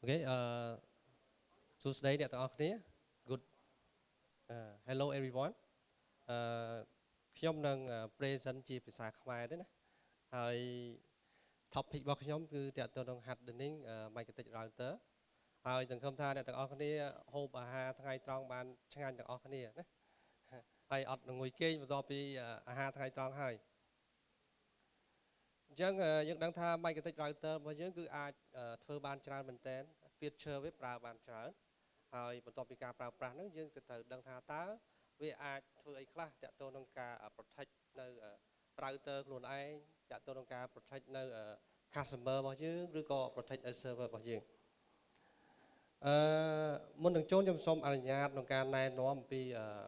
Okay, so today at the good hello everyone ខ្ញុំនឹង present ជាភាសាខ្មែរទេណាហើយ topic របស់ខ្ញុំគឺតាក់ទងនឹង hardening magnetic router ហើយសង្ឃឹមថាអ្នកទាំងអស់គ្នាហូបអាហារថ្ងៃត្រង់បានឆ្ងាញ់ទាំងអស់គ្នាណាហើយអត់ងុយគេងបន្ទាប់ពីអាហារថ្ងៃត្រង់ហើយអញ្ចឹងយើងដឹងថា magnetic router របស់យើងគឺអាចធ្វើបានច្រើនមែនតើ feature វាប្រើបានច្រើនហើយបន្ទាប់ពីការប្រើប្រាស់ហ្នឹងយើងទៅត្រូវដឹងថាតើវាអាចធ្វើអីខ្លះតាក់ទងនឹងការ protect នៅ router ខ្លួនឯងតាក់ទងនឹងការ protect នៅ customer របស់យើងឬក៏ protect នៅ server របស់យើងមុននឹងចូលខ្ញុំសូមអនុញ្ញាតក្នុងការណែនាំអំពី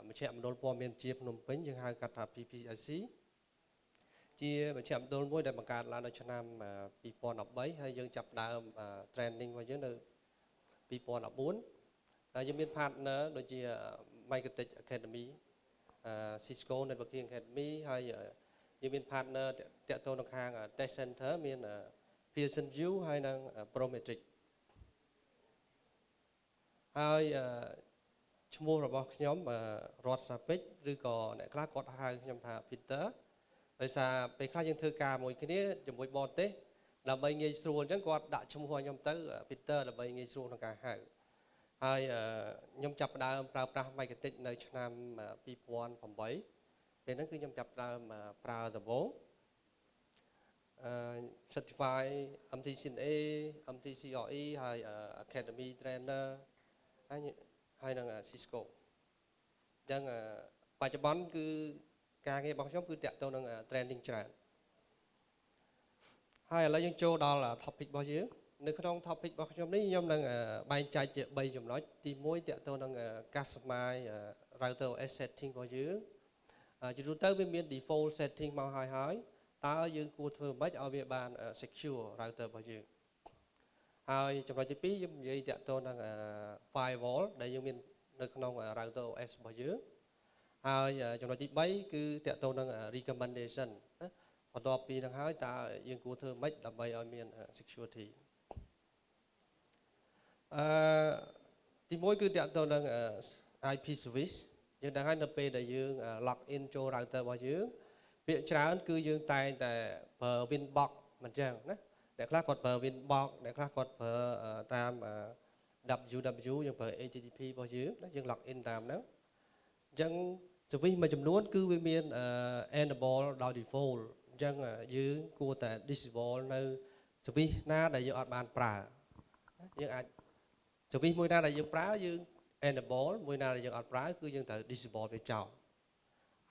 មជ្ឈមណ្ឌលព័ត៌មានជាភ្នំពេញយើងហៅកាត់ថា PPIC ជាមជ្ឈមណ្ឌលមួយដែលបង្កើតឡើងនៅឆ្នាំ2013ហើយយើងចាប់ដើម training របស់យើងនៅ2014ហើយយើងមាន partner ដូចជា Microtech Academy Cisco Networking Academy ហើយយើងមាន partner តាក់ទងនៅខាង Test Center មាន Pearson View ហើយនិង Prometric ហើយឈ្មោះរបស់ខ្ញុំរតសាពេជ្រឬក៏អ្នកខ្លះគាត់ហៅខ្ញុំថា Peter ដោយសារពេលខ្លះយើងធ្វើការមួយគ្នាជាមួយបរទេសដើម្បីងាយស្រួលអញ្ចឹងគាត់ដាក់ឈ្មោះឲ្យខ្ញុំទៅ Peter ដើម្បីងាយស្រួលក្នុងការហៅហើយខ្ញុំចាប់ផ្ដើមប្រើប្រាស់ Microtech នៅឆ្នាំ2008ពេលហ្នឹងគឺខ្ញុំចាប់ផ្ដើមប្រើដំបូងcertify MTCNA MTCRE ហើយ Academy Trainer ហើយនឹង Cisco អញ្ចឹងបច្ចុប្បន្នគឺការងាររបស់ខ្ញុំគឺតាក់ទងនឹង training ច្រើនហើយឥឡូវយើងចូលដល់ topic របស់យើងនៅក្នុង topic របស់ខ្ញុំនេះខ្ញុំនឹងបែងចែកជា3ចំណុចទី1តាក់ទងនឹង customize router OS setting របស់យើងជាទូទៅវាមាន default setting មកហើយតើយើងគួរធ្វើម៉េចឲ្យវាបាន secure router របស់យើងហើយចំណុចទី2យើងនិយាយតាក់ទងនឹង firewall ដែលយើងមាននៅក្នុង router OS របស់យើងហើយចំណុចទី3គឺតាក់ទងនឹង recommendation បន្ទាប់ពីនឹងហើយតើយើងគួរធ្វើម៉េចដើម្បីឲ្យមាន security ទី1គឺតាក់ទងនឹង IP service យើងដឹងហើយនៅពេលដែលយើង log in ចូល router របស់យើងពាក្យច្រើនគឺយើងតែងតែប្រើ Winbox មិនចឹងណាអ្នកខ្លះគាត់ប្រើ Winbox អ្នកខ្លះគាត់ប្រើតាម www យើងប្រើ HTTP របស់យើងណាយើង log in តាមហ្នឹងអញ្ចឹង service មួយចំនួនគឺវាមាន enable ដោយ default អញ្ចឹងយើងគួរតែ disable នៅ service ណាដែលយើងអត់បានប្រើយើងអាច service មួយណាដែលយើងប្រើយើង enable មួយណាដែលយើងអត់ប្រើគឺយើងត្រូវ disable វាចោល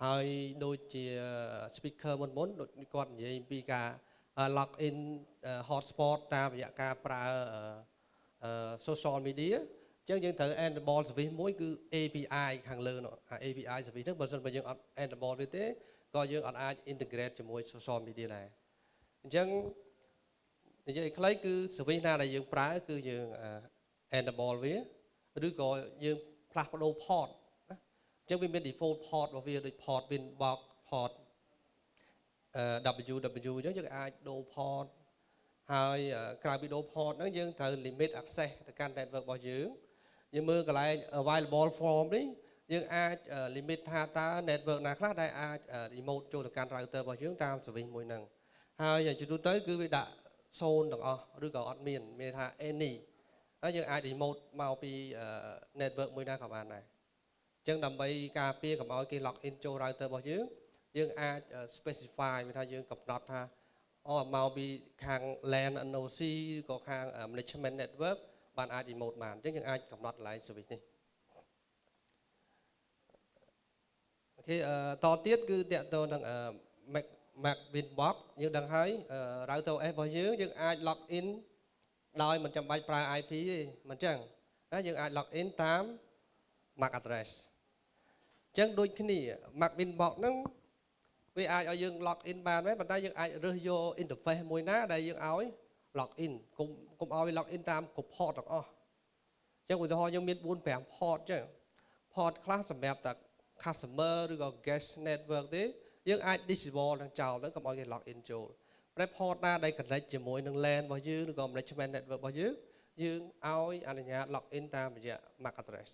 ហើយដូចជា speaker មុនដូចគាត់និយាយពីការ log in hotspot តាមរយៈការប្រើ social media អញ្ចឹងយើងត្រូវ enable service មួយគឺ API ខាងលើនោះ API service ហ្នឹងបើមិនបើយើងអត់ enable វាទេក៏យើងអត់អាច integrate ជាមួយ social media ដែរអញ្ចឹងនិយាយខ្លីគឺ service ណាដែលយើងប្រើគឺយើង enable វាឬក៏យើងផ្លាស់ប្ដូរ port ណាអញ្ចឹងវាមាន default port របស់វាដូច port Winbox port www អញ្ចឹងយើងអាចដូរ port ហើយក្រៅពីដូរ port ហ្នឹងយើងត្រូវ limit access ទៅកាន់ network របស់យើងមើលកន្លែង available form នេះយើងអាច limit ថាតើ network ណាខ្លះដែលអាច remote ចូលទៅកាន់ router របស់យើងតាម service មួយហ្នឹងហើយជាទូទៅគឺវាដាក់0ទាំងអស់ឬក៏អត់មានថា any ហើយយើងអាច remote មកពី network មួយណាក៏បានដែរអញ្ចឹងដើម្បីការពារកុំឲ្យគេ log in ចូល router របស់យើងអាច specify មានថាយើងកំណត់ថាមកពីខាង LAN NOC ឬក៏ខាង management network បានអាច remote បានអញ្ចឹងយើងអាចកំណត់កន្លែង service នេះអូខេតទៀតគឺតាក់ទងនឹង Mac Winbox យើងដឹងហើយ router OS របស់យើងអាច log in ដោយមិនចាំបាច់ប្រើ IP ទេមិនអញ្ចឹងណាយើងអាច log in តាម MAC address អញ្ចឹងដូចគ្នា Mac Winbox ហ្នឹងវាអាចឲ្យយើង log in បានដែរប៉ុន្តែយើងអាចរើសយក interface មួយណាដែលយើងឲ្យ log in កុំឲ្យ log in តាមគ្រប់ port ទាំងអស់អញ្ចឹងឧទាហរណ៍យើងមាន 4-5 port អញ្ចឹង port ខ្លះសម្រាប់តែ customer ឬក៏ guest network ទេយើងអាច disable នឹងចោលទៅកុំឲ្យគេ log in ចូល port ណាដែល connect ជាមួយនឹង LAN របស់យើងឬក៏ management network របស់យើង យើងឲ្យអនុញ្ញាត login តាមរយៈ MAC address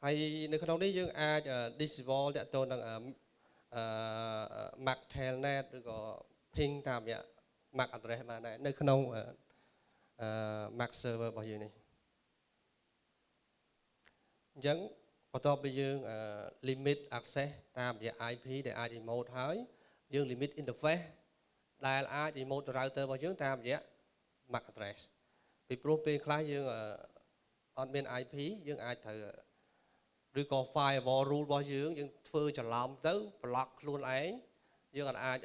ហើយនៅក្នុងនេះយើងអាច disable តាក់ទងនឹងMAC telnet ឬក៏ ping តាមរយៈ MAC address បានដែរនៅក្នុងMAC server របស់យើងនេះអញ្ចឹងបន្ទាប់ពីយើង limit access តាមរយៈ IP ដែលអាច remote ហើយយើង limit interface ដែលអាច remote ទៅ router របស់យើងតាមរយៈ MAC address ពីព្រោះពេលខ្លះយើងអត់មាន IP យើងអាចត្រូវឬក៏ firewall rule របស់យើងធ្វើច្រឡំទៅ block ខ្លួនឯងយើងអាច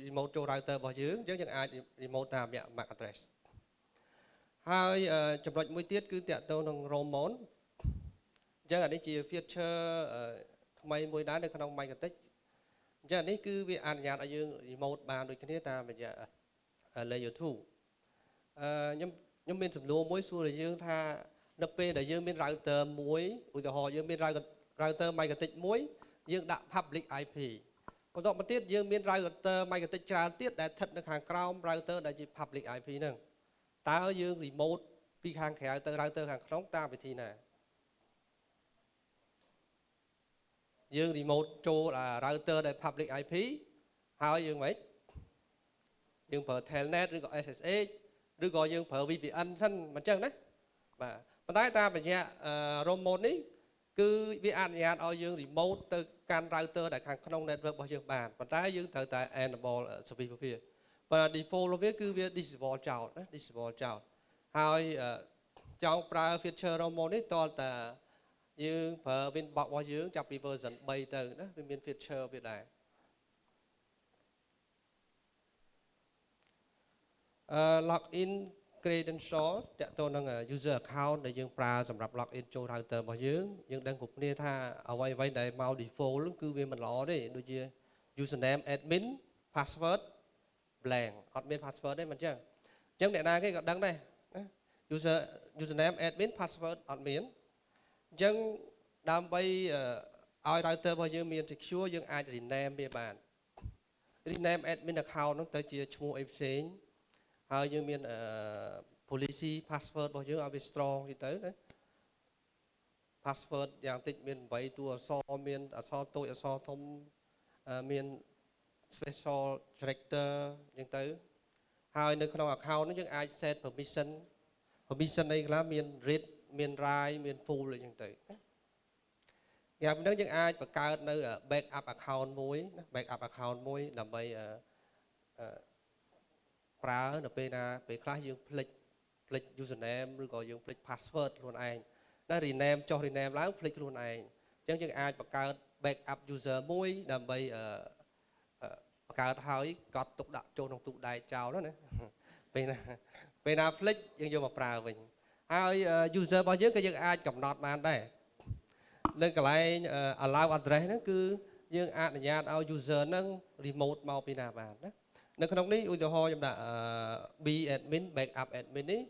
remote ចូល router របស់យើងអញ្ចឹងយើងអាច remote តាមរយៈ MAC address ហើយចំណុចមួយទៀតគឺតាក់ទងនឹង Roamon អញ្ចឹងអានេះជា feature ថ្មីមួយដែរនៅក្នុង Microtik អញ្ចឹងនេះគឺវាអនុញ្ញាតឲ្យយើង remote បានដូចគ្នាតាមរយៈ layer 2ខ្ញុំមានសំណួរមួយសួរឲ្យយើងថានៅពេលដែលយើងមាន router មួយឧទាហរណ៍យើងមាន router Microtik មួយយើងដាក់ public IP បន្ទាប់មកទៀតយើងមាន router Microtik ច្រើនទៀតដែលស្ថិតនៅខាងក្រោម router ដែលជា public IP ហ្នឹងតើយើង remote ពីខាងក្រៅទៅ router ខាងក្នុងតាមវិធីណាយើង remote ចូល router ដែល public IP ហើយយើងមិនយើងប្រើ telnet ឬក៏ SSH ឬក៏យើងប្រើ VPN សិនមិនអញ្ចឹងណាបាទប៉ុន្តែតាមរយៈ remote នេះគឺវាអនុញ្ញាតឲ្យយើង remote ទៅកាន់ router ដែលខាងក្នុង network របស់យើងបានប៉ុន្តែយើងត្រូវតែ enable service របស់វាប៉ុន្តែ default របស់វាគឺវា disable ចោលណា disable ចោលហើយចង់ប្រើ feature remote នេះតើតាយើងប្រើ Winbox របស់យើងចាប់ពី version 3 ទៅណាវាមាន feature វាដែរlogin credential តាក់ទងនឹង user account ដែលយើងប្រើសម្រាប់ login ចូល router របស់យើងដឹងគ្រប់គ្នាថាអ្វីដែលមក default គឺវាមិនល្អទេដូចជា username admin password blank អត់មាន password ទេមិនអញ្ចឹងអ្នកណាគេក៏ដឹងដែរណា username admin password អត់មានអញ្ចឹងដើម្បីឲ្យ router របស់យើងមាន secure យើងអាច rename វាបាន rename admin account នោះទៅជាឈ្មោះអីផ្សេងហើយយើងមានpolicy password របស់យើងឲ្យវា strong ទៅណា password យ៉ាងតិចមាន8តួអក្សរមានអក្សរតូចអក្សរធំមាន special character អញ្ចឹងទៅហើយនៅក្នុង account នោះយើងអាច set permission អីខ្លះមាន read មាន write មាន full អីចឹងទៅយ៉ាងហ្នឹងយើងអាចបង្កើតនៅ backup account មួយណា backup account មួយដើម្បីប្រើនៅពេលណាពេលខ្លះយើងភ្លេច username ឬក៏យើងភ្លេច password ខ្លួនឯងណា rename ចុះ rename ឡើងភ្លេចខ្លួនឯងអញ្ចឹងយើងអាចបង្កើត backup user មួយដើម្បីបង្កើតហើយកត់ទុកដាក់ចូលក្នុងទូដែកចោលណាពេលណាភ្លេចយើងយកមកប្រើវិញហើយ user របស់យើងក៏យើងអាចកំណត់បានដែរនៅកន្លែង allow address ហ្នឹងគឺយើងអនុញ្ញាតឲ្យ user ហ្នឹង remote មកពីណាបានណានៅក្នុងនេះឧទាហរណ៍ខ្ញុំដាក់ B admin backup admin នេះ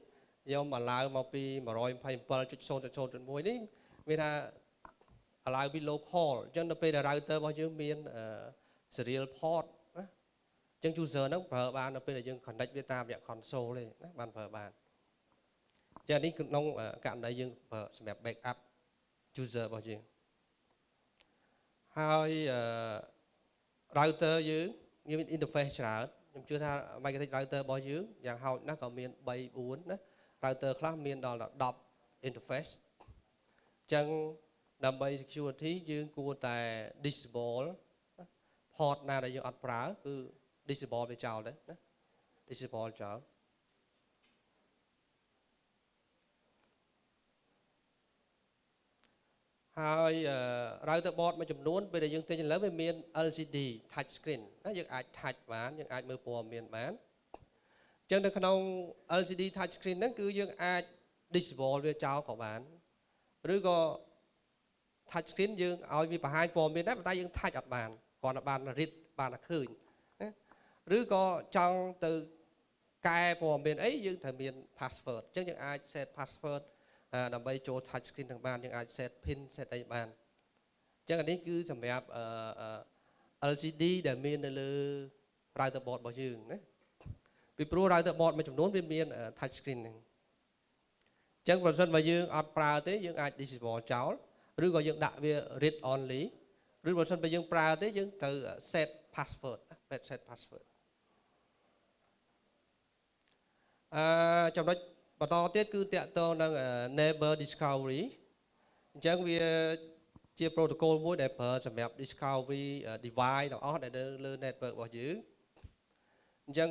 ខ្ញុំ allow មកពី 127.0.0.1 នេះមានថា allow ពី local អញ្ចឹងនៅពេលដែល router របស់យើងមាន serial port ណាអញ្ចឹង user ហ្នឹងប្រើបាននៅពេលដែលយើង connect វាតាមរយៈ console ទេណាបានប្រើបានអញ្ចឹងនេះក្នុងករណីយើងប្រើសម្រាប់ backup user របស់យើងហើយ router យើងមាន interface ច្រើនខ្ញុំជឿថា Microtik router របស់យើងយ៉ាងហោចណាស់ក៏មាន 3 4 ណា router ខ្លះមានដល់10 interface អញ្ចឹងដើម្បី security យើងគួរតែ disable port ណាដែលយើងអត់ប្រើគឺ disable វាចោលដែរណា disable ចោលហើយ router board មួយចំនួនពេលដែលយើងទិញឥឡូវវាមាន LCD touch screen ណាយើងអាច touch បានយើងអាចមើលព័ត៌មានបានអញ្ចឹងនៅក្នុង LCD touch screen ហ្នឹងគឺយើងអាច disable វាចោលក៏បានឬក៏ touch screen យើងឲ្យវាបង្ហាញព័ត៌មានដែរប៉ុន្តែយើង touch អត់បានគ្រាន់តែបាន read បានតែឃើញណាឬក៏ចង់ទៅកែព័ត៌មានអីយើងត្រូវមាន password អញ្ចឹងយើងអាច set password ដើម្បីចូល touch screen ទាំងបានយើងអាច set pin set អីបានអញ្ចឹងអានេះគឺសម្រាប់ LCD ដែលមាននៅលើ router board របស់យើងណា ពីព្រោះ router board មួយចំនួនវាមាន touch screen ហ្នឹងអញ្ចឹងបើសិនបើយើងអត់ប្រើទេយើងអាច disable ចោលឬក៏យើងដាក់វា read only ឬបើសិនបើយើងប្រើទេយើងត្រូវ set password set password ចំណុចបន្តទៀតគឺតាក់ទងនឹង neighbor discovery អញ្ចឹងវាជា protocol មួយដែលប្រើសម្រាប់ discovery device ទាំងអស់ដែលនៅលើ network របស់យើងអញ្ចឹង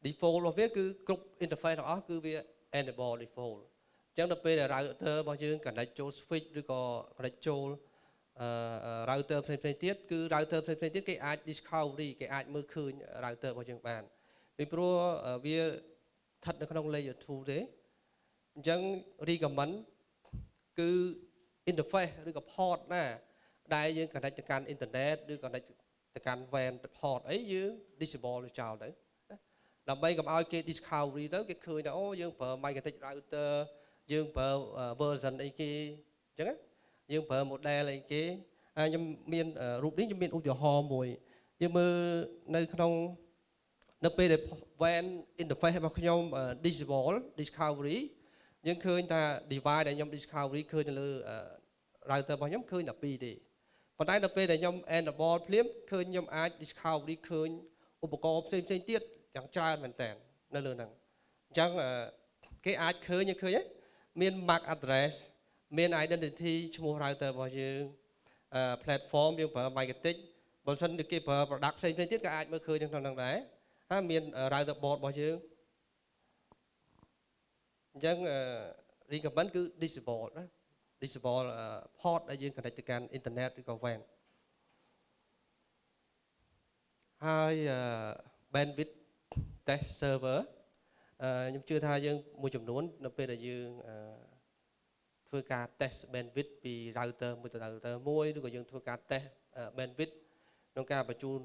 default របស់វាគឺគ្រប់ interface ទាំងអស់គឺវា enable default អញ្ចឹងដល់ពេលដែល router របស់យើង connect ចូល switch ឬក៏ connect ចូល router ផ្សេងៗទៀតគឺ router ផ្សេងៗទៀតគេអាច discovery គេអាចមើលឃើញ router របស់យើងបានពីព្រោះវាស្ថិតនៅក្នុង layer 2 ទេអញ្ចឹង recommend គឺ interface ឬក៏ port ណាដែលយើង connect ទៅកាន់ internet ឬ connect ទៅកាន់ WAN port អីយើង disable វាចោលទៅដើម្បីកុំឲ្យគេ discovery ទៅគេឃើញថាអូយើងប្រើ magnetic router យើងប្រើ version អីគេអញ្ចឹងយើងប្រើ model អីគេខ្ញុំមានរូបនេះខ្ញុំមានឧទាហរណ៍មួយយើងមើលនៅក្នុងនៅពេលដែល WAN interface របស់ខ្ញុំ disable discovery យើងឃើញថា device ដែលខ្ញុំ discovery ឃើញនៅលើ router របស់ខ្ញុំឃើញតែ2ទេប៉ុន្តែដល់ពេលដែលខ្ញុំ enable ភ្លាមឃើញខ្ញុំអាច discovery ឃើញឧបករណ៍ផ្សេងៗទៀតយ៉ាងច្រើនមែនតើនៅលើហ្នឹងអញ្ចឹងគេអាចឃើញហ៎មាន MAC address មាន identity ឈ្មោះ router របស់យើង platform យើងប្រើ Magnetic បើមិនគេប្រើ product ផ្សេងៗទៀតក៏អាចមើលឃើញក្នុងហ្នឹងដែរហើយមាន router board របស់យើងអញ្ចឹង recommend គឺ disable ណា disable port ដែលយើង connect ទៅកាន់ internet ឬក៏ WAN ហើយ bandwidth test server ខ្ញុំជឿថាយើងមួយចំនួននៅពេលដែលយើងធ្វើការ test bandwidth ពី router មួយទៅ router មួយឬក៏យើងធ្វើការ test bandwidth ក្នុងការបញ្ជូន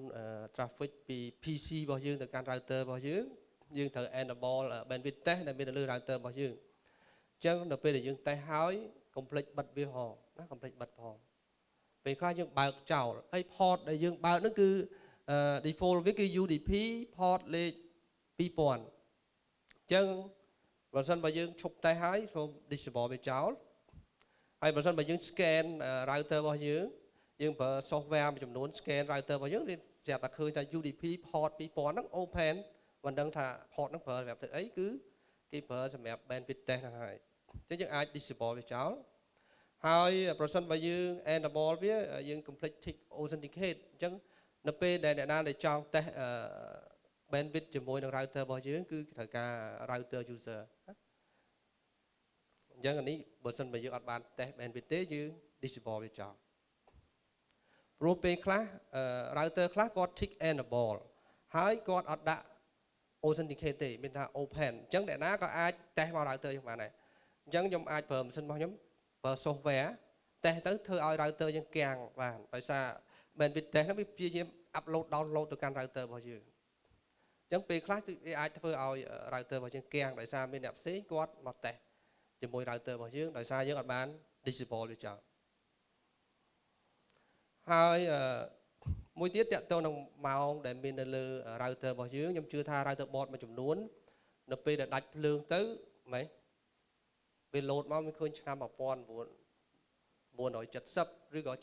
traffic ពី PC របស់យើងទៅកាន់ router របស់យើងយើងត្រូវ enable bandwidth test ដែលមាននៅលើ router របស់យើងអញ្ចឹងនៅពេលដែលយើង test ហើយកុំភ្លេចបិទវាផងណាកុំភ្លេចបិទផងពេលខ្លះយើងបើកចោលហើយ port ដែលយើងបើកនោះគឺ default វាគឺ UDP port លេខ 2000 អញ្ចឹងបើសិនបើយើងឈប់ test ហើយសូម disable វាចោលហើយបើសិនបើយើង scan router របស់យើងប្រើ software មួយចំនួន scan router របស់យើងវាស្រាប់តែឃើញថា UDP port 2000ហ្នឹង open មិនដឹងថា port ហ្នឹងប្រើសម្រាប់ធ្វើអីគឺគេប្រើសម្រាប់ bandwidth test ហ្នឹងហើយអញ្ចឹងយើងអាច disable វាចោលហើយប្រសិនបើយើង enable វាយើង complete tick authenticate អញ្ចឹងនៅពេលដែលអ្នកណាដែលចង់ test bandwidth ជាមួយនឹង router របស់យើងគឺត្រូវការ router user អញ្ចឹងអានេះបើសិនបើយើងអត់បាន test bandwidth ទេយើង disable វាចោលព្រោះពេលខ្លះ router ខ្លះគាត់ tick enable ហើយគាត់អត់ដាក់ authenticate ទេមានថា open អញ្ចឹងអ្នកណាក៏អាច test មក router យើងបានដែរអញ្ចឹងខ្ញុំអាចប្រើម៉ាស៊ីនរបស់ខ្ញុំប្រើ software test ទៅធ្វើឲ្យ router យើងគាំងបានដោយសារ bandwidth test ហ្នឹងវាព្យាយាម upload download ទៅកាន់ router របស់យើងអញ្ចឹងពេលខ្លះវាអាចធ្វើឲ្យ router របស់យើងគាំងដោយសារមានអ្នកផ្សេងគាត់មក test ជាមួយ router របស់យើងដោយសារយើងអត់បាន disable វាចោលហើយមួយទៀតតើតើនឹងម៉ោងដែលមាននៅលើ router របស់យើងខ្ញុំជឿថា router board មួយចំនួននៅពេលដែលដាច់ភ្លើងទៅម៉េចវា load មកវាឃើញឆ្នាំ1970ឬក៏79អ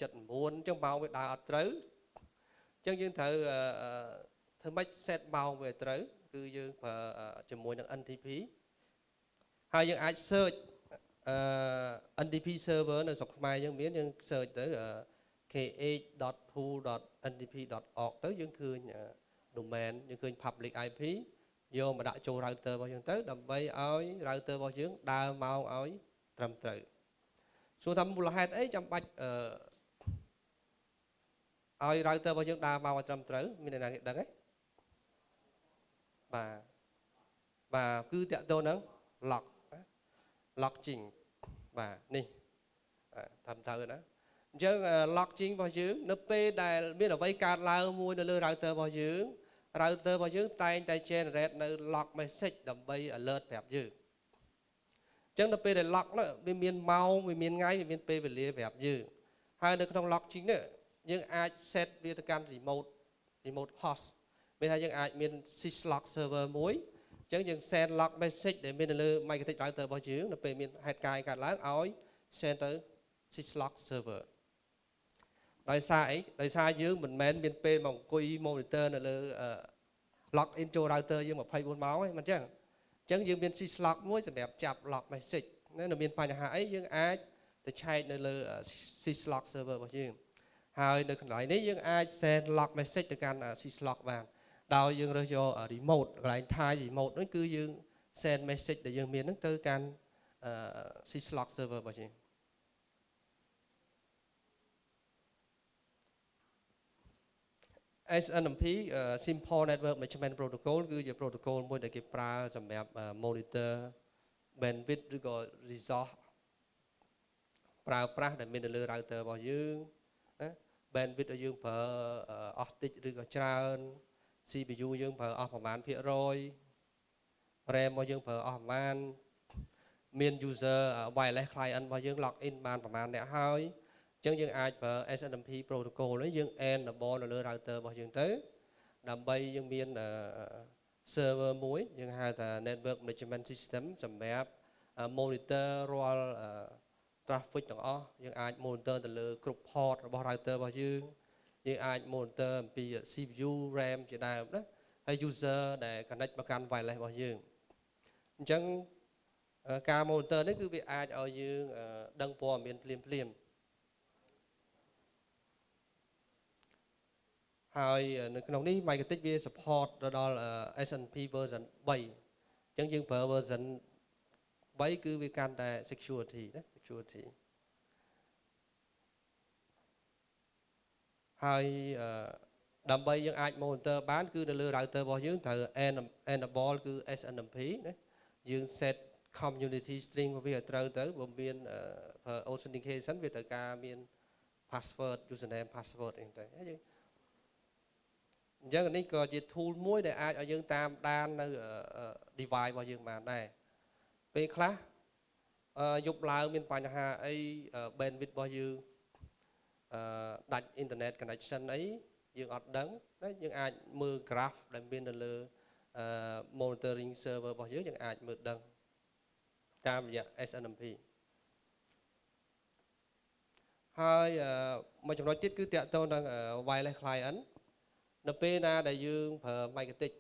ញ្ចឹងម៉ោងវាដើរអត់ត្រូវអញ្ចឹងយើងត្រូវធ្វើម៉េច set ម៉ោងវាត្រូវគឺយើងប្រើជាមួយនឹង NTP ហើយយើងអាច search NTP server នៅស្រុកខ្មែរយើងមានយើង search ទៅkh.pool.ntp.org ទៅយើងឃើញ domain យើងឃើញ public IP យកមកដាក់ចូល router របស់យើងទៅដើម្បីឲ្យ router របស់យើងដើរម៉ោងឲ្យត្រឹមត្រូវសួរថាមូលហេតុអីចាំបាច់ឲ្យ router របស់យើងដើរម៉ោងឲ្យត្រឹមត្រូវមានអ្នកណាគេដឹងទេបាទគឺតាក់ទងនឹង locking បាទនេះតាមត្រូវណាអញ្ចឹង locking របស់យើងនៅពេលដែលមានអ្វីកើតឡើងមួយនៅលើ router របស់យើង router របស់យើងតែងតែ generate នៅ lock message ដើម្បី alert ប្រាប់យើងអញ្ចឹងនៅពេលដែល lock នោះវាមានម៉ោងវាមានថ្ងៃវាមានពេលវេលាប្រាប់យើងហើយនៅក្នុង locking នេះយើងអាច set វាទៅកាន់ remote host មានថាយើងអាចមាន syslog server មួយអញ្ចឹងយើង send log message ដែលមាននៅលើ microtik router របស់យើងនៅពេលមានហេតុការណ៍កើតឡើងឲ្យ send ទៅ syslog server ដោយសារអីដោយសារយើងមិនមែនមានពេលមកអង្គុយ monitor នៅលើ log in ចូល router យើង24ម៉ោងទេមិនអញ្ចឹងយើងមាន syslog មួយសម្រាប់ចាប់ log message នៅមានបញ្ហាអីយើងអាចទៅឆែកនៅលើ syslog server របស់យើងហើយនៅកន្លែងនេះយើងអាច send log message ទៅកាន់ syslog បានដោយយើងរើសយក remote កន្លែង Thai remote នោះគឺយើង send message ដែលយើងមានហ្នឹងទៅកាន់ syslog server របស់យើងSNMP Simple Network Management Protocol គឺជា protocol មួយដែលគេប្រើសម្រាប់ monitor bandwidth ឬក៏ resource ប្រើប្រាស់ដែលមាននៅលើ router របស់យើងណា bandwidth ដែលយើងប្រើអស់តិចឬក៏ច្រើន CPU យើងប្រើអស់ប្រមាណភាគរយ RAM របស់យើងប្រើអស់ប្រមាណមាន user wireless client របស់យើង log in បានប្រមាណអ្នកហើយអញ្ចឹងយើងអាចប្រើ SNMP protocol នេះយើង enable នៅលើ router របស់យើងទៅដើម្បីយើងមាន server មួយយើងហៅថា network management system សម្រាប់ monitor រាល់ traffic ទាំងអស់យើងអាច monitor ទៅលើគ្រប់ port របស់ router របស់យើងអាច monitor អំពី CPU RAM ជាដើមណាហើយ user ដែល connect មកកាន់ wireless របស់យើងអញ្ចឹងការ monitor នេះគឺវាអាចឲ្យយើងដឹងព័ត៌មានភ្លាមហើយនៅក្នុងនេះ Microtik វា support ទៅដល់ SNMP version 3អញ្ចឹងយើងប្រើ version 3គឺវាកាន់តែ security ណា security ហើយដើម្បីយើងអាច monitor បានគឺនៅលើ router របស់យើងត្រូវ enable គឺ SNMP ណាយើង set community string របស់វាឲ្យត្រូវទៅបើមាន authentication វាត្រូវការមាន password username password អីទៅយើងអញ្ចឹងនេះក៏ជា tool មួយដែលអាចឲ្យយើងតាមដាននៅ device របស់យើងបានដែរពេលខ្លះយប់ឡើងមានបញ្ហាអី bandwidth របស់យើងដាច់ internet connection អីយើងអត់ដឹងណាយើងអាចមើល graph ដែលមាននៅលើ monitoring server របស់យើងអាចមើលដឹងតាមរយៈ SNMP ហើយមួយចំណុចទៀតគឺតាក់ទងនឹង wireless client នៅពេលណាដែលយើងប្រើ Microtik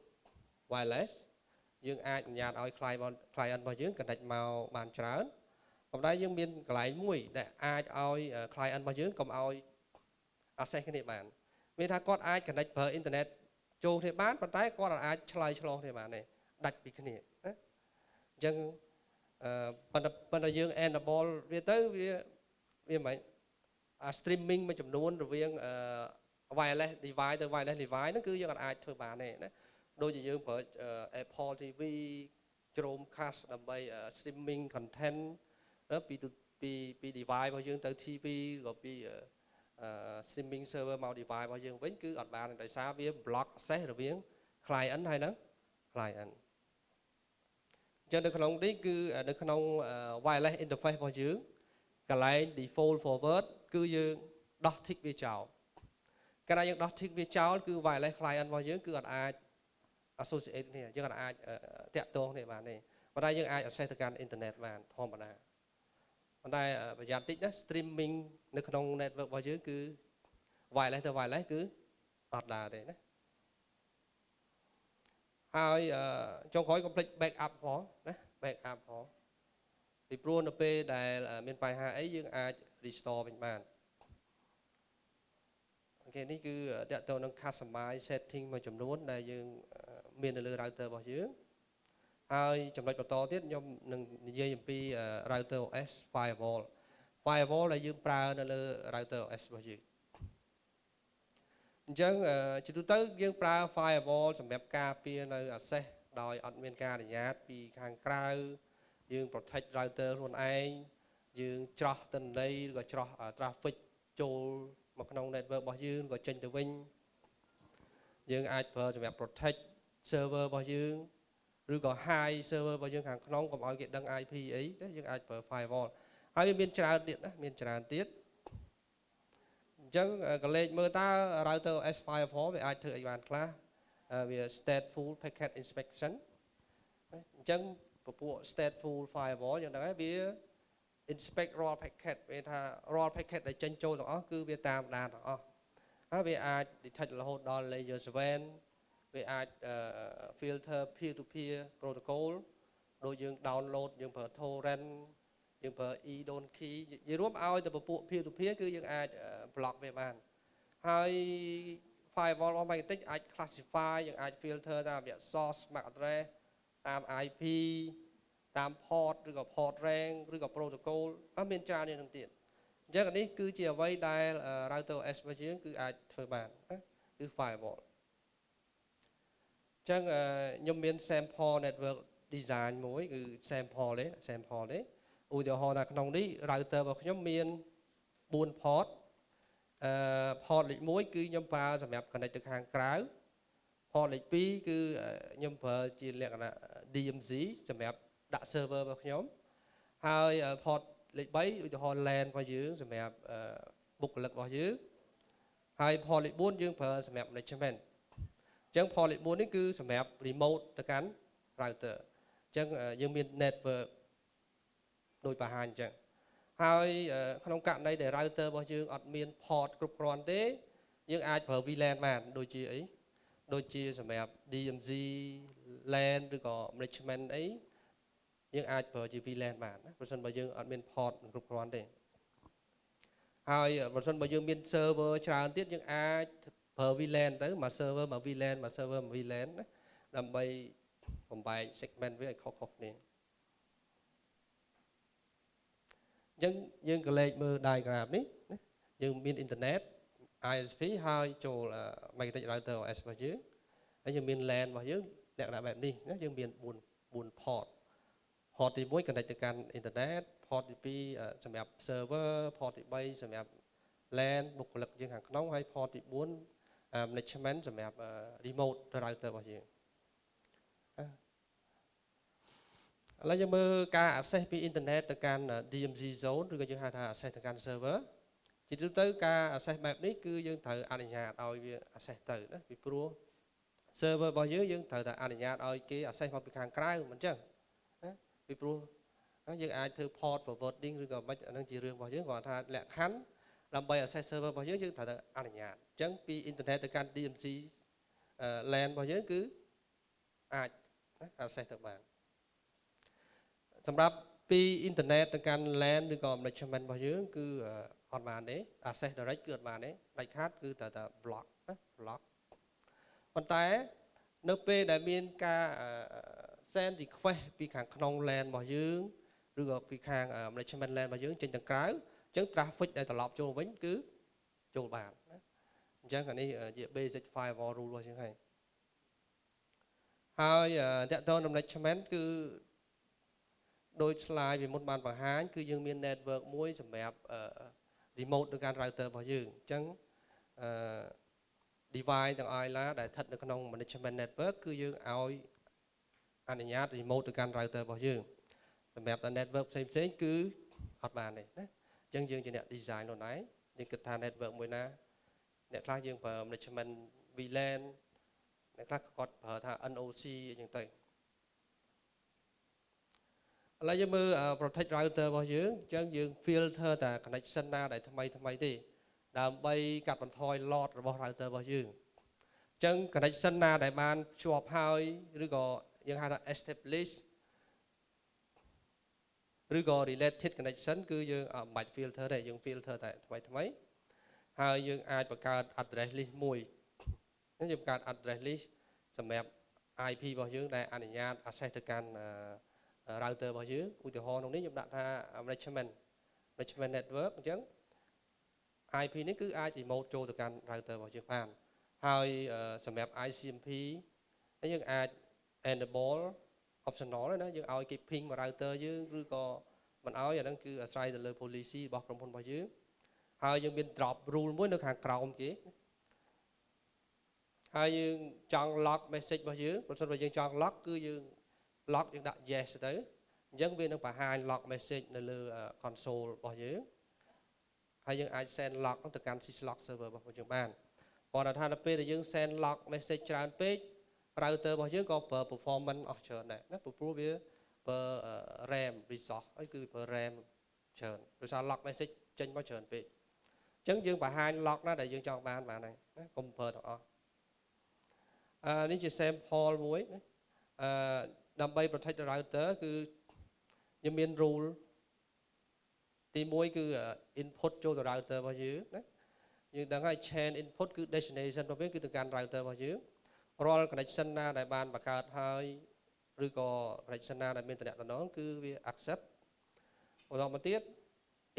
wireless យើងអាចអនុញ្ញាតឲ្យ client របស់យើង connect មកបានច្រើនប៉ុន្តែយើងមានកន្លែងមួយដែលអាចឲ្យ client របស់យើងកុំឲ្យ access គ្នាបានមានថាគាត់អាច connect ប្រើ internet ចូលគ្នាបានប៉ុន្តែគាត់អាចឆ្លើយឆ្លងគ្នាបានទេដាច់ពីគ្នាណាអញ្ចឹងប៉ុន្តែយើង enable វាទៅវាមិន streaming មួយចំនួនរវាង wireless device ទៅ wireless device ហ្នឹងគឺយើងអាចធ្វើបានទេណាដូចជាយើងប្រើ Apple TV Chromecast ដើម្បី streaming content ពី device របស់យើងទៅ TV ក៏ពី streaming server មក device របស់យើងវិញគឺអត់បានដោយសារវា block access រវាង client ហើយនឹង client អញ្ចឹងនៅក្នុងនេះគឺនៅក្នុង wireless interface របស់យើងកន្លែង default forward គឺយើងដោះ tick វាចោលកាលណាយើងដោះ tick វាចោលគឺ wireless client របស់យើងគឺអត់អាច associate គ្នាយើងអត់អាចតាក់ទងគ្នាបានទេប៉ុន្តែយើងអាច access ទៅកាន់ internet បានធម្មតាប៉ុន្តែប្រយ័ត្នតិចណា streaming នៅក្នុង network របស់យើងគឺ wireless ទៅ wireless គឺអត់ដែរទេណាហើយចុងក្រោយកុំភ្លេច backup ផងណា backup ផងពីព្រោះនៅពេលដែលមានបញ្ហាអីយើងអាច restore វិញបានអូខេនេះគឺតើតើនឹង customize setting មួយចំនួនដែលយើងមាននៅលើ router របស់យើងហើយចំណុចបន្តទៀតខ្ញុំនឹងនិយាយអំពី router OS firewall ដែលយើងប្រើនៅលើ router OS របស់យើងអញ្ចឹងជាទូទៅយើងប្រើ firewall សម្រាប់ការពារនៅ access ដោយអត់មានការអនុញ្ញាតពីខាងក្រៅយើង protect router ខ្លួនឯងយើងច្រោះទិន្នន័យឬក៏ច្រោះ traffic ចូលមកក្នុង network របស់យើងក៏ចេញទៅវិញយើងអាចប្រើសម្រាប់ protect server របស់យើងឬក៏ hide server របស់យើងខាងក្នុងកុំឲ្យគេដឹង IP អីទេយើងអាចប្រើ firewall ហើយវាមានច្រើនទៀតណាមានច្រើនទៀតអញ្ចឹងក៏លេខមើលតើ router OS firewall វាអាចធ្វើអីបានខ្លះ វា stateful packet inspection អញ្ចឹងពពួក stateful firewall យ៉ាងហ្នឹងហើយវា inspect រាល់ packet វាថារាល់ packet ដែលចេញចូលទាំងអស់គឺវាតាមដានទាំងអស់ហើយវាអាច detect រហូតដល់ layer 7វាអាច filter peer to peer protocol ដូចយើង download យើងប្រើ torrent យើងប្រើ e-donkey និយាយរួមឲ្យតែពពួក peer to peer គឺយើងអាច block វាបានហើយ firewall របស់ Microtik អាច classify យើងអាច filter តាមរយៈ source MAC address តាម IP តាម port ឬក៏ port rank ឬក៏ protocol មានច្រើននេះនឹងទៀតអញ្ចឹងនេះគឺជាអ្វីដែល router OS របស់យើងគឺអាចធ្វើបានណាគឺ firewall អញ្ចឹងខ្ញុំមាន sample network design មួយគឺ sample ទេឧទាហរណ៍ថាក្នុងនេះ router របស់ខ្ញុំមាន4 port port លេខ1គឺខ្ញុំប្រើសម្រាប់ connect ទៅខាងក្រៅ port លេខ2គឺខ្ញុំប្រើជាលក្ខណៈ DMZ សម្រាប់ដាក់ server របស់ខ្ញុំហើយ port លេខ3ឧទាហរណ៍ LAN របស់យើងសម្រាប់បុគ្គលិករបស់យើងហើយ port លេខ4យើងប្រើសម្រាប់ management អញ្ចឹង port លេខ4នេះគឺសម្រាប់ remote ទៅកាន់ router អញ្ចឹងយើងមាន network ដោយបង្ហាញអញ្ចឹងហើយក្នុងករណីដែល router របស់យើងអត់មាន port គ្រប់គ្រាន់ទេយើងអាចប្រើ VLAN បានដូចជាអីដូចជាសម្រាប់ DMZ LAN ឬក៏ management អីយើងអាចប្រើជា VLAN បានណាប្រសិនបើយើងអត់មាន port គ្រប់គ្រាន់ទេហើយប្រសិនបើយើងមាន server ច្រើនទៀតយើងអាចប្រើ VLAN ទៅមួយ server មួយ VLAN មួយ server មួយ VLAN ណាដើម្បីបំបែក segment វាឲ្យខុសៗគ្នាអញ្ចឹងយើងក៏លេខមើល diagram នេះណាយើងមានអ៊ីនធឺណិត ISP ហើយចូល Microtik router OS របស់យើងហើយយើងមាន LAN របស់យើងលក្ខណៈបែបនេះណាយើងមាន4 port port ទី1 connect ទៅកាន់អ៊ីនធឺណិត port ទី2សម្រាប់ server port ទី3សម្រាប់ LAN បុគ្គលិកយើងខាងក្នុងហើយ port ទី4 management សម្រាប់ remote router របស់យើងឥឡូវយើងមើលការ access ពីអ៊ីនធឺណិតទៅកាន់ DMZ zone ឬក៏យើងហៅថា access ទៅកាន់ server ជាទូទៅការ access បែបនេះគឺយើងត្រូវអនុញ្ញាតឲ្យវា access ទៅណាពីព្រោះ server របស់យើងត្រូវតែអនុញ្ញាតឲ្យគេ access មកពីខាងក្រៅមិនអញ្ចឹងណាពីព្រោះយើងអាចធ្វើ port forwarding ឬក៏មិនអានឹងជារឿងរបស់យើងគាត់ថាលក្ខខណ្ឌដើម្បី access server របស់យើងត្រូវតែអនុញ្ញាតអញ្ចឹងពីអ៊ីនធឺណិតទៅកាន់ DMZ LAN របស់យើងគឺអាច access ទៅបានសម្រាប់ពីអ៊ីនធឺណិតទៅកាន់ LAN ឬក៏ management របស់យើងគឺអត់បានទេ access direct គឺអត់បានទេដាច់ខាតគឺត្រូវតែ block ណា block ប៉ុន្តែនៅពេលដែលមានការ send request ពីខាងក្នុង LAN របស់យើងឬក៏ពីខាង management LAN របស់យើងចេញទៅក្រៅអញ្ចឹង traffic ដែលត្រឡប់ចូលវិញគឺចូលបានណាអញ្ចឹងអានេះជា basic firewall rule របស់យើងហើយតកតង management គឺដោយ slide ពីមុនបានបង្ហាញគឺយើងមាន network មួយសម្រាប់ remote ទៅកាន់ router របស់យើងអញ្ចឹងdevice ទាំងអស់ឡាដែលស្ថិតនៅក្នុង management network គឺយើងឲ្យអនុញ្ញាត remote ទៅកាន់ router របស់យើងសម្រាប់តែ network ផ្សេងគឺអត់បានទេណាអញ្ចឹងយើងជាអ្នក design ខ្លួនឯងយើងគិតថា network មួយណាអ្នកខ្លះយើងប្រើ management VLAN អ្នកខ្លះគាត់ប្រើថា NOC អញ្ចឹងទៅឥឡូវយើងមើល protect router របស់យើងអញ្ចឹងយើង filter តែ connection ណាដែលថ្មីទេដើម្បីកាត់បន្ថយ load របស់ router របស់យើងអញ្ចឹង connection ណាដែលបានភ្ជាប់ហើយឬក៏យើងហៅថា establish ឬក៏ related connection គឺយើងមិនបាច់ filter ទេយើង filter តែថ្មីហើយយើងអាចបង្កើត address list មួយយើងបង្កើត address list សម្រាប់ IP របស់យើងដែលអនុញ្ញាត access ទៅកាន់ router របស់យើងឧទាហរណ៍ក្នុងនេះខ្ញុំដាក់ថា management network អញ្ចឹង IP នេះគឺអាច remote ចូលទៅកាន់ router របស់យើងបានហើយសម្រាប់ ICMP យើងអាច enable optional ណាយើងឲ្យគេ ping មក router យើងឬក៏មិនឲ្យអាហ្នឹងគឺអាស្រ័យទៅលើ policy របស់ក្រុមហ៊ុនរបស់យើងហើយយើងមាន drop rule មួយនៅខាងក្រោមគេហើយយើងចង់ log message របស់យើងប្រសិនបើយើងចង់ log គឺយើង log យើងដាក់ yes ទៅអញ្ចឹងវានឹងបង្ហាញ log message នៅលើ console របស់យើងហើយយើងអាច send log ទៅកាន់ syslog server របស់យើងបានព្រោះថានៅពេលដែលយើង send log message ច្រើនពេក router របស់យើងក៏ប្រើ performance អស់ច្រើនដែរណាព្រោះវាប្រើ RAM resource ហើយគឺប្រើ RAM ច្រើនដោយសារ lock message ចេញមកច្រើនពេកអញ្ចឹងយើងបង្ហាញ lock ណាដែលយើងចង់បានហើយណាកុំប្រើទាំងអស់នេះជា sample មួយណាដើម្បី protect the router គឺយើងមាន rule ទី1គឺ input ចូលទៅ router របស់យើងណាយើងដឹងហើយ chain input គឺ destination របស់វាគឺទៅកាន់ router របស់យើងរាល់ connection ណាដែលបានបង្កើតហើយឬក៏ connection ណាដែលមានតំណែងគឺវា accept បន្តមកទៀត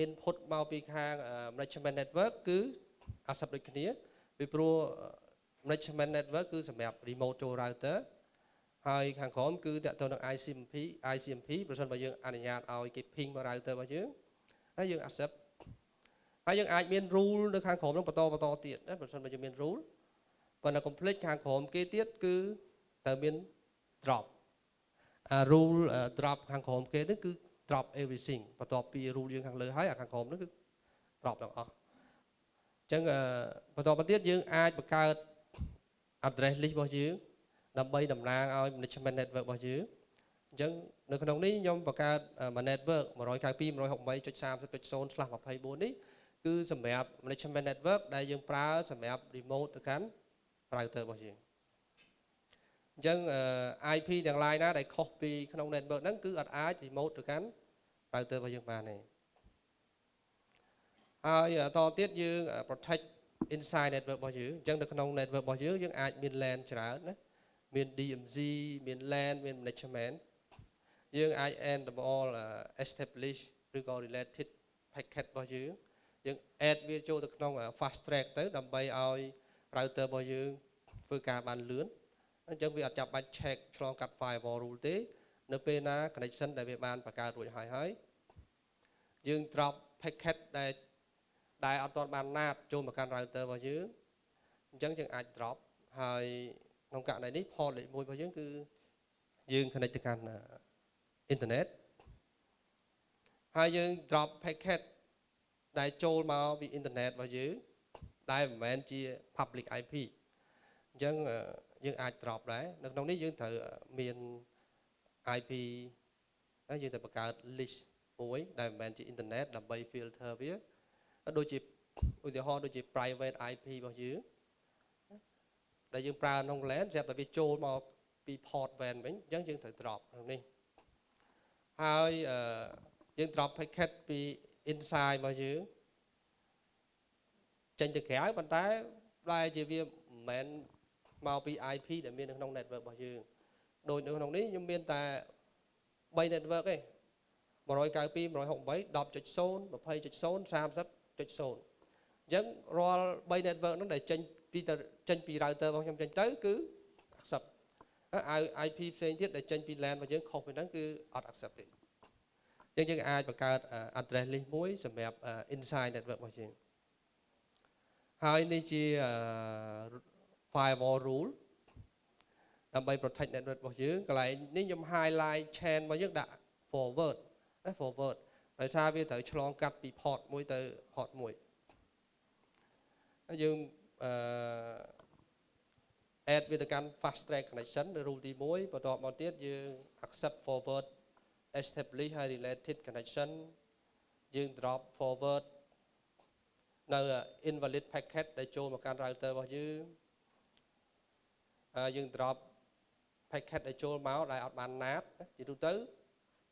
input មកពីខាង management network គឺ accept ដូចគ្នាពីព្រោះ management network គឺសម្រាប់ remote ចូល router ហើយខាងក្រោមគឺតទៅនឹង ICMP ប្រសិនបើយើងអនុញ្ញាតឲ្យគេ ping មក router របស់យើងហើយយើង accept ហើយយើងអាចមាន rule នៅខាងក្រោមនឹងបន្តទៀតណាប្រសិនបើយើងមាន rule ប៉ុន្តែ complete ខាងក្រោមគេទៀតគឺត្រូវមាន drop rule drop ខាងក្រោមគេនេះគឺ drop everything បន្ទាប់ពី rule យើងខាងលើហើយខាងក្រោមនោះគឺ drop ទាំងអស់អញ្ចឹងបន្តមកទៀតយើងអាចបង្កើត address list របស់យើងដើម្បីតំណាងឲ្យ management network របស់យើងអញ្ចឹងនៅក្នុងនេះខ្ញុំបង្កើត network 192.168.30.0/24 នេះគឺសម្រាប់ management network ដែលយើងប្រើសម្រាប់ remote ទៅកាន់ router របស់យើងអញ្ចឹង IP ទាំង line ណាដែលខុសពីក្នុង network ហ្នឹងគឺអត់អាច remote ទៅកាន់ router របស់យើងបានទេហើយតទៅទៀតយើង protect inside network របស់យើងអញ្ចឹងនៅក្នុង network របស់យើងយើងអាចមាន LAN ច្រើនណាមាន DMZ មាន LAN មាន management យើងអាច enable establish ឬក៏ related packet របស់យើង add វាចូលទៅក្នុង fast track ទៅដើម្បីឲ្យ router របស់យើងធ្វើការបានលឿនអញ្ចឹងវាអត់ចាំបាច់ check ឆ្លងកាត់ firewall rule ទេនៅពេលណា connection ដែលវាបានបង្កើតរួចហើយយើង drop packet ដែលអត់ទាន់បាន NAT ចូលមកកាន់ router របស់យើងអញ្ចឹងយើងអាច drop ហើយក្នុងករណីនេះ port លេខ1របស់យើងគឺយើង connect ទៅកាន់ internet ហើយយើង drop packet ដែលចូលមកពី internet របស់យើងដែលមិនមែនជា public IP អញ្ចឹងយើងអាច drop ដែរនៅក្នុងនេះយើងត្រូវមាន IP ហើយយើងត្រូវបង្កើត list មួយដែលមិនមែនជា internet ដើម្បី filter វាដូចជាឧទាហរណ៍ដូចជា private IP របស់យើងដែលយើងប្រើក្នុង LAN ស្រាប់តែវាចូលមកពី port WAN វិញអញ្ចឹងយើងត្រូវ drop ក្នុងនេះហើយយើង drop packet ពី inside របស់យើងចេញទៅក្រៅប៉ុន្តែតែជាវាមិនមែនមកពី IP ដែលមាននៅក្នុង network របស់យើងដូចនៅក្នុងនេះខ្ញុំមានតែ3 network ទេ 192.168 10.0 20.0 30.0 អញ្ចឹងរាល់3 network ហ្នឹងដែលចេញពី router របស់ខ្ញុំចេញទៅគឺ accept ហើយ IP ផ្សេងទៀតដែលចេញពី LAN របស់យើងខុសពីហ្នឹងគឺអត់ accept ទេអញ្ចឹងយើងអាចបង្កើត address list មួយសម្រាប់ inside network របស់យើងហើយនេះជា firewall rule ដើម្បី protect network របស់យើងកន្លែងនេះខ្ញុំ highlight chain របស់យើងដាក់ forward ណា forward ដោយសារវាត្រូវឆ្លងកាត់ពី port មួយទៅ port មួយហើយយើង add វាទៅកាន់ fast track connection នៅ rule ទី1បន្ទាប់មកទៀតយើង accept forward establish ហើយ related connection យើង drop forward នៅ invalid packet ដែលចូលមកកាន់ router របស់យើង drop packet ដែលចូលមកដែលអត់បាន NAT ជាទូទៅ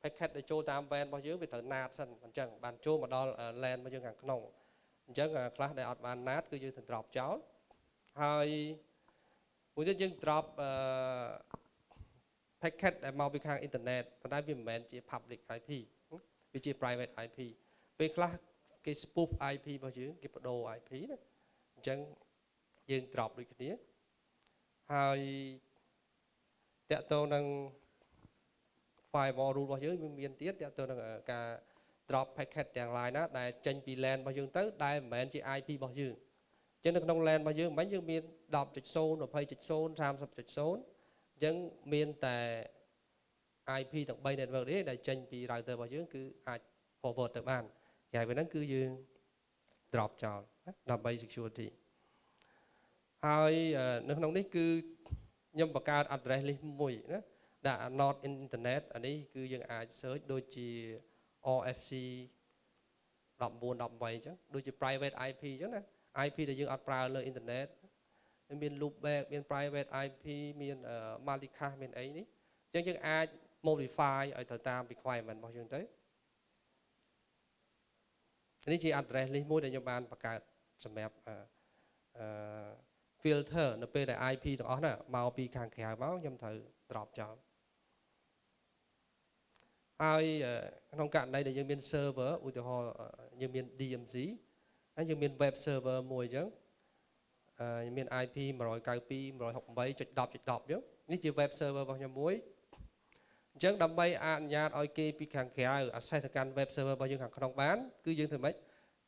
packet ដែលចូលតាម WAN របស់យើងវាត្រូវ NAT សិនអញ្ចឹងបានចូលមកដល់ LAN របស់យើងខាងក្នុងអញ្ចឹងខ្លះដែលអត់បាន NAT គឺយើងត្រូវ drop ចោលហើយមួយទៀតយើង drop packet ដែលមកពីខាង internet ប៉ុន្តែវាមិនមែនជា public IP វាជា private IP ពេលខ្លះគេ spoof IP របស់យើងគេបដូរ IP ណាអញ្ចឹងយើង drop ដូចគ្នាហើយតកតទៅនឹង firewall rule របស់យើងមានទៀតតកតទៅនឹងការ drop packet ទាំង line ណាដែលចេញពី LAN របស់យើងទៅដែលមិនមែនជា IP របស់យើងអញ្ចឹងនៅក្នុង LAN របស់យើងមិនយើងមាន 10.0 20.0 30.0 អញ្ចឹងមានតែ IP ទាំង3 network ទេដែលចេញពី router របស់យើងគឺអាច forward ទៅបានគេហៅវាហ្នឹងគឺយើង drop ចោលដើម្បី security ហើយនៅក្នុងនេះគឺ ខ្ញុំបង្កើត address list មួយណាដាក់ not in internet អានេះគឺយើងអាច search ដូចជា RFC 1918អញ្ចឹងដូចជា private IP អញ្ចឹងណា IP ដែលយើងអត់ប្រើលើ internet មាន loopback មាន private IP មាន multicast មានអីនេះអញ្ចឹងយើងអាច modify ឲ្យទៅតាម requirement របស់យើងទៅនេះជា address list មួយដែលខ្ញុំបានបង្កើតសម្រាប់filter នៅពេលដែល IP ទាំងអស់ណាមកពីខាងក្រៅមកខ្ញុំត្រូវ drop ចោលហើយក្នុងករណីដែលយើងមាន server ឧទាហរណ៍យើងមាន DMZ ហើយយើងមាន web server មួយអញ្ចឹងមាន IP 192.168.10.10 អញ្ចឹងនេះជា web server របស់ខ្ញុំមួយអញ្ចឹងដើម្បីអនុញ្ញាតឲ្យគេពីខាងក្រៅ access ទៅកាន់ web server របស់យើងខាងក្នុងបានគឺយើងធ្វើម៉េច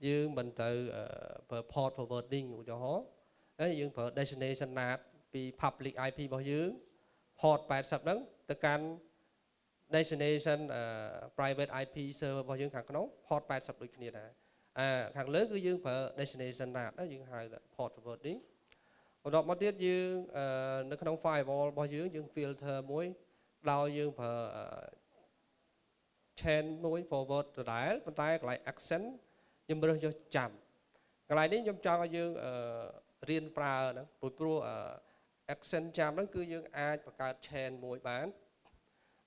យើងមិនទៅប្រើ port forwarding ឧទាហរណ៍ហើយយើងប្រើ destination NAT ពី public IP របស់យើង port 80ហ្នឹងទៅកាន់ destination private IP server របស់យើងខាងក្នុង port 80ដូចគ្នាដែរខាងលើគឺយើងប្រើ destination NAT យើងហៅ port forwarding បន្តមកទៀតយើងនៅក្នុង firewall របស់យើង filter មួយដោយយើងប្រើ chain មួយ forward ដដែលប៉ុន្តែកន្លែង accent ខ្ញុំរើសយកចាំកន្លែងនេះខ្ញុំចង់ឲ្យយើងរៀនប្រើហ្នឹងព្រោះ accent ចាំហ្នឹងគឺយើងអាចបង្កើត chain មួយបាន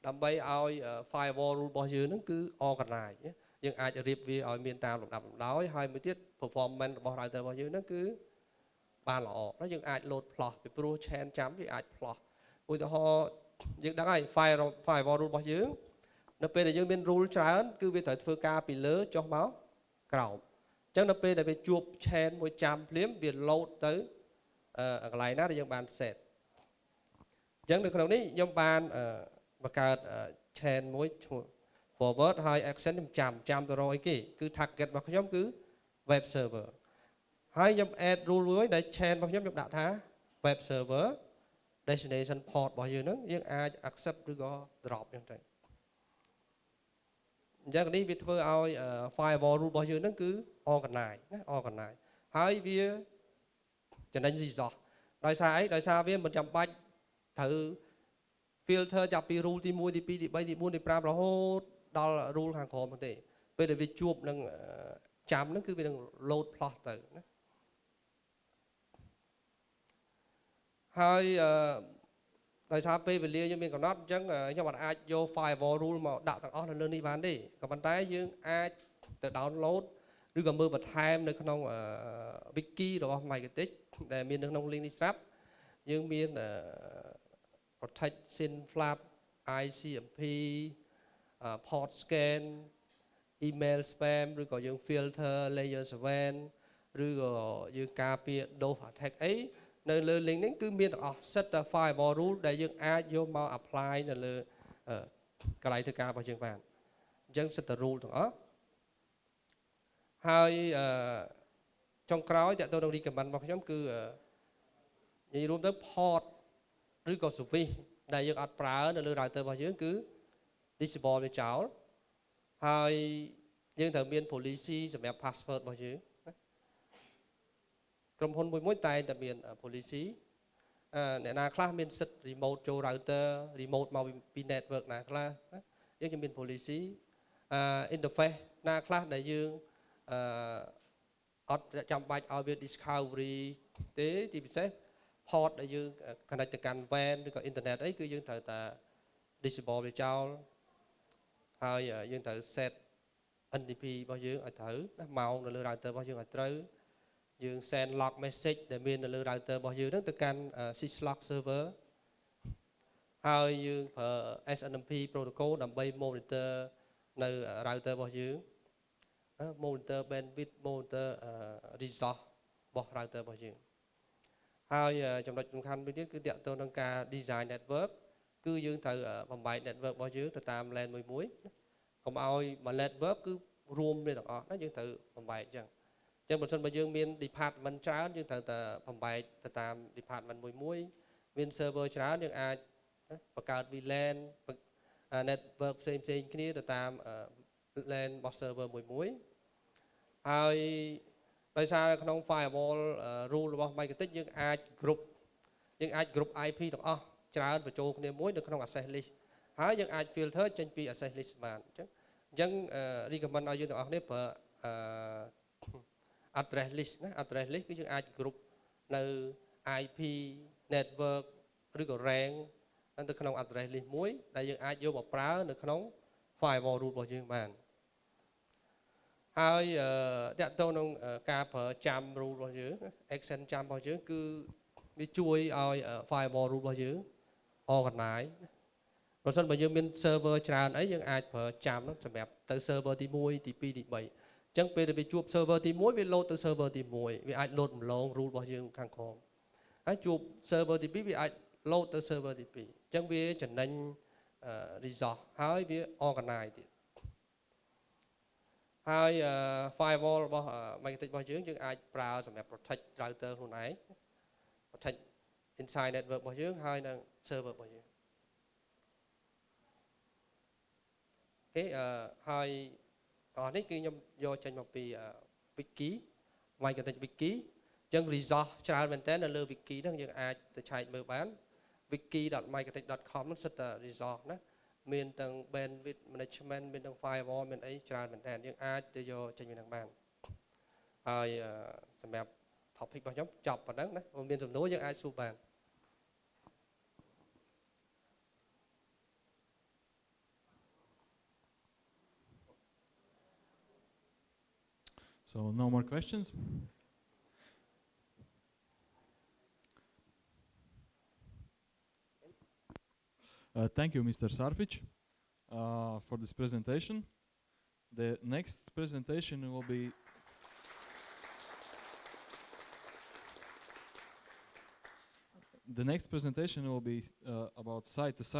ដើម្បីឲ្យ firewall rule របស់យើងហ្នឹងគឺ organize យើងអាចរៀបវាឲ្យមានតាមលំដាប់លំដោយហើយមួយទៀត performance របស់ router របស់យើងហ្នឹងគឺបានល្អហើយយើងអាច load ផ្លោះពីព្រោះ chain ចាំវាអាចផ្លោះឧទាហរណ៍យើងដឹងហើយ firewall rule របស់យើងនៅពេលដែលយើងមាន rule ច្រើនគឺវាត្រូវធ្វើការពីលើចុះមកក្រោមអញ្ចឹងនៅពេលដែលវាជួប chain មួយចាំភ្លាមវា load ទៅកន្លែងណាដែលយើងបាន set អញ្ចឹងនៅក្នុងនេះខ្ញុំបានបង្កើត chain មួយឈ្មោះ forward ហើយ accent ខ្ញុំចាំទៅរកអីគេគឺ target របស់ខ្ញុំគឺ web server ហើយខ្ញុំ add rule មួយដែល chain របស់ខ្ញុំដាក់ថា web server destination port របស់យើងហ្នឹងយើងអាច accept ឬក៏ drop អញ្ចឹងទៅអញ្ចឹងនេះវាធ្វើឲ្យ firewall rule របស់យើងហ្នឹងគឺ organize ណា organize ហើយវាចំណេញ resource ដោយសារអីដោយសារវាមិនចាំបាច់ត្រូវ filter ចាប់ពី rule ទី1ទី2ទី3ទី4ទី5រហូតដល់ rule ខាងក្រោមហ្នឹងទេពេលដែលវាជួបនឹងចាំហ្នឹងគឺវានឹង load ផ្លោះទៅណាហើយដោយសារពេលវេលាយើងមានកំណត់អញ្ចឹងខ្ញុំអាចយក firewall rule មកដាក់ទាំងអស់នៅលើនេះបានទេក៏ប៉ុន្តែយើងអាចទៅ download ឬក៏មើលបន្ថែមនៅក្នុង wiki របស់ Microtik ដែលមាននៅក្នុង link នេះស្រាប់យើងមាន protect sin flat ICMP port scan email spam ឬក៏យើង filter layer 7ឬក៏យើងការពារ DOS attack អីនៅលើ link នេះគឺមានទាំងអស់ set firewall rule ដែលយើងអាចយកមក apply នៅលើកន្លែងធ្វើការរបស់យើងបានអញ្ចឹង set rule ទាំងអស់ហើយចុងក្រោយតើតើនឹង recommend របស់ខ្ញុំគឺនិយាយរួមទៅ port ឬក៏ service ដែលយើងអត់ប្រើនៅលើ router របស់យើងគឺ disable វាចោលហើយយើងត្រូវមាន policy សម្រាប់ password របស់យើងក្រុមហ៊ុនមួយតែតែមាន policy អ្នកណាខ្លះមានសិទ្ធិ remote ចូល router remote មកពី network ណាខ្លះយើងមាន policy interface ណាខ្លះដែលយើងអត់ចាំបាច់ឲ្យវា discovery ទេទីពិសេស port ដែលយើង connect ទៅកាន់ WAN ឬក៏ internet អីគឺយើងត្រូវតែ disable វាចោលហើយយើងត្រូវ set NTP របស់យើងឲ្យត្រូវណាម៉ោងនៅលើ router របស់យើងឲ្យត្រូវយើង send log message ដែលមាននៅលើ router របស់យើងហ្នឹងទៅកាន់ syslog server ហើយយើងប្រើ SNMP protocol ដើម្បី monitor នៅ router របស់យើង monitor bandwidth monitor resource របស់ router របស់យើងហើយចំណុចសំខាន់មួយទៀតគឺទាក់ទងនឹងការ design network គឺយើងត្រូវបំបែក network របស់យើងទៅតាម LAN មួយកុំឲ្យមួយ network គឺរួមគ្នាទាំងអស់ណាយើងត្រូវបំបែកអញ្ចឹងបើសិនបើយើងមាន department ច្រើនយើងត្រូវតែបំបែកទៅតាម department មួយមាន server ច្រើនយើងអាចបង្កើត VLAN network ផ្សេងគ្នាទៅតាម LAN របស់ server មួយហើយដោយសារក្នុង firewall rule របស់ Microtik យើងអាច group IP ទាំងអស់ ច្រើនបញ្ចូលគ្នាមួយនៅក្នុង access list ហើយយើងអាច filter ចេញពី access list បានអញ្ចឹង recommend ឲ្យយើងទាំងអស់គ្នាប្រើ address list ណា address list គឺយើងអាច group នៅ IP network ឬក៏ rank នៅក្នុង address list មួយដែលយើងអាចយកមកប្រើនៅក្នុង firewall rule របស់យើងបានហើយតកតងនឹងការប្រើចាំ rule របស់យើង extend ចាំរបស់យើងគឺវាជួយឲ្យ firewall rule របស់យើង organize ប្រសិនបើយើងមាន server ច្រើនអីយើងអាចប្រើចាំនោះសម្រាប់ទៅ server ទី1ទី2ទី3អញ្ចឹងពេលដែលវាជួប server ទី1វា load ទៅ server ទី1វាអាច load ម្លង rule របស់យើងខាងក្រោមហើយជួប server ទី2វាអាច load ទៅ server ទី2អញ្ចឹងវាចំណេញ resource ហើយវា organize ទៀតហើយ firewall របស់ Microtik របស់យើងអាចប្រើសម្រាប់ protect router ខ្លួនឯង protect inside network របស់យើងហើយនិង server របស់យើងអូខេហើយតោះនេះគឺខ្ញុំយកចេញមកពី wiki Microtik wiki អញ្ចឹង resource ច្រើនមែនតើនៅលើ wiki ហ្នឹងយើងអាចទៅឆែកមើលបាន wiki.microtik.com ហ្នឹងសិតតែ resource ណាមានទាំង bandwidth management មានទាំង firewall មានអីច្រើនមែនតើយើងអាចទៅយកចេញពីហ្នឹងបានហើយសម្រាប់ topic របស់ខ្ញុំចប់ប៉ុណ្ណឹងណាបើមានសំណួរយើងអាចសួរបាន So no more questions. Thank you, Mr. Sarpic, for this presentation. The next presentation will be about site-to-site